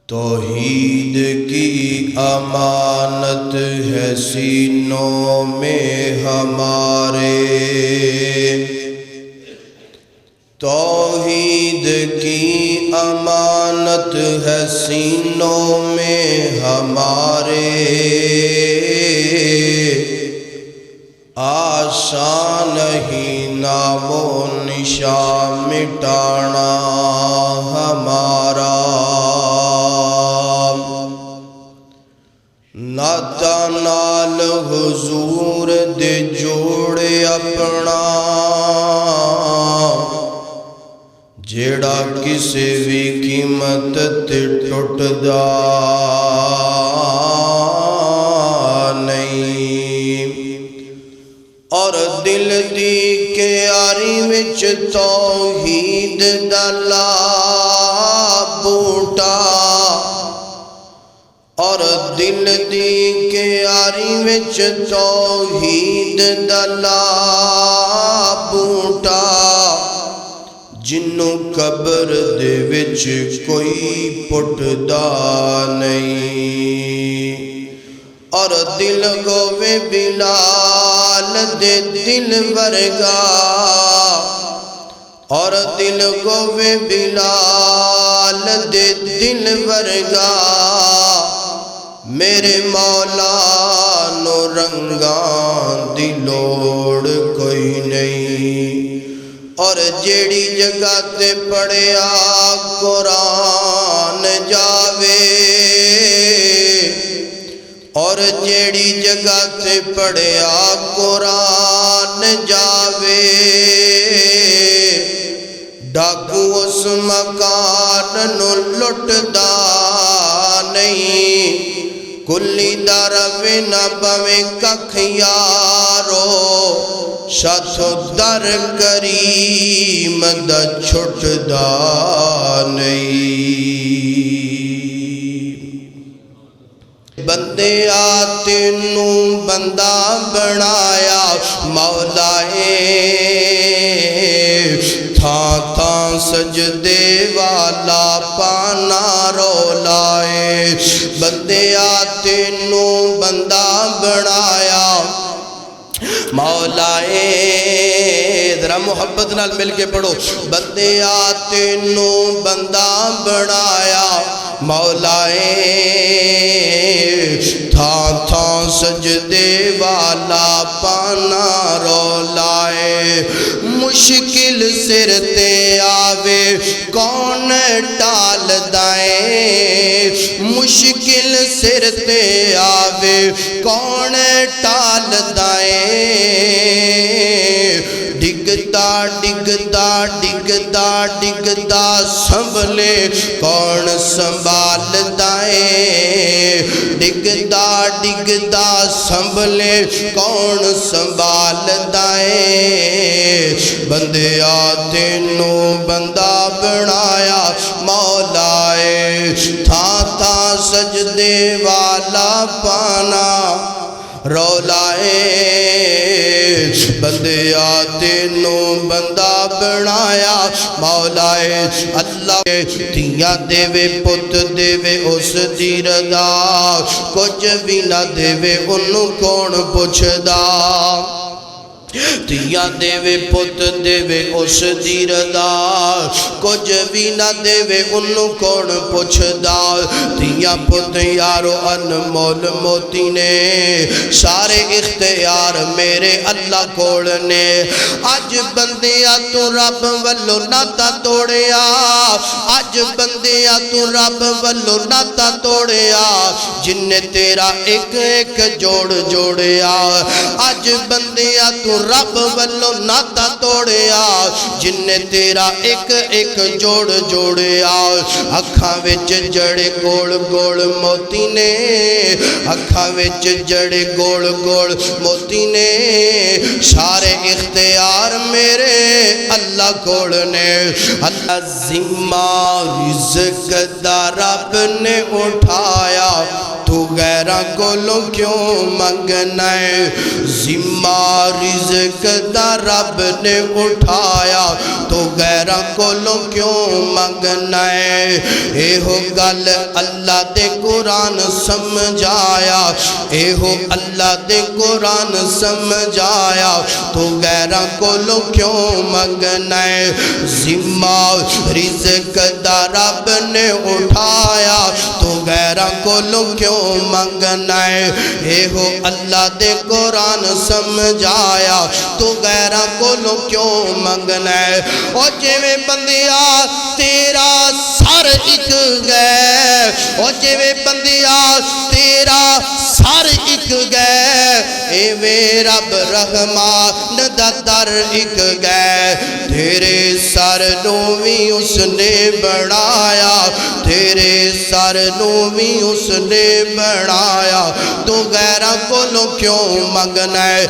توحید کی امانت ہے سینوں میں ہمارے، توحید کی امانت ہے سینوں میں ہمارے، آسان نہیں نام و نشان مٹانا ہمارا، ناتا نال حضور دے جوڑے اپنا، جیڑا کسی بھی قیمت تے ٹوٹدا نہیں، اور دل دی کیاری وچ توحید دا لا بوٹا، اور دل دی کیاری وچ توحید دا لا بوٹا، جنوں قبر دے وچ کوئی پٹدا نہیں، اور دل گوے بلال دے دل ورگا، اور دل گوے بلال دے دل ورگا، میرے مولا نو رنگاں دی لوڑ کوئی نہیں، اور جیڑی جگہ تے پڑھیا قرآن جاوے، اور جیڑی جگہ تے پڑھیا قرآن جاوے، ڈاکو اس مکان نو لٹدا نہیں، کلی دا روے نہ پوے ککھ یارو، ساتھو در کریم دا چھٹدا نہیں، بندے آتے نو بندہ بنایا مولا تھاں تھاں سجدے والا پانا رولائے، بندے آتے نو بندہ بنایا مولا ذرا محبت نال مل کے پڑھو، بندے آتے نو بندہ بنایا مولا تھاں تھاں سجدے والا پانا رولائے، مشکل سر تے آوے کون ٹال دائیں، مشکل سر تے آوے کون ٹال دائیں، ڈگدا ڈگدا ڈگدا ڈگدا سنبھلے کون سنبھال دائیں، ڈگدا ڈگدا سنبھلے کون سنبھال دائیں، بندے آتے نو بندہ بنایا مولا تھاں تھاں سجدے والا پانا رولائے، بندے آتے نو بندہ بنایا مولا اللہ، دھیاں دے وے پت دے وے اس دی رضا، کچھ بھی نہ دے وے انہوں کون پوچھدا، دھیاں دے وے پت دے وے اس دی رضا، کچھ بھی نہ دے وے انہوں کون پوچھدا، دھیاں پت یارو انمول موتی نے، سارے اختیار میرے اللہ کول نے، اج بندیاں تو رب والو ناتا توڑیا، اج بندیاں تو رب والو ناتا توڑیا، جن نے تیرا ایک ایک جوڑ جوڑیا، اج بندیاں تو رب والو ناتا توڑیا، جن نے تیرا ایک ایک جوڑ جوڑیا، اکھاں وچ جڑے گول گول موتی نے، اکھاں وچ جڑے گول گول موتی نے، سارے اختیار میرے اللہ کول نے، اللہ ذمہ رزق دا رب نے اٹھایا، تو غیر غیراں کولوں کیوں منگنا ہے ذمہ رزق دا رب نے اٹھایا تو غیراں کولوں کیوں منگنا ہے اے ہو گل اللہ دے قرآن سمجھایا اے ہو اللہ دے قرآن سمجھایا تو غیراں کولوں کیوں منگنا ہے ذمہ رزق دا رب نے اٹھایا تو غیراں کولوں کیوں منگنا ہے اے ہو اللہ دے قرآن سمجھایا تو غیراں کولوں کیوں منگنا ہے او جویں بندیا تیرا سر اک گئے او جویں بندیا تیرا سر اک گئے ایویں رب رحمان دا در اک گئے تیرے سر نو بھی اس نے بڑھایا تیرے سر نو بھی اس نے بڑھایا تو غیراں کولوں کیوں منگنا ہے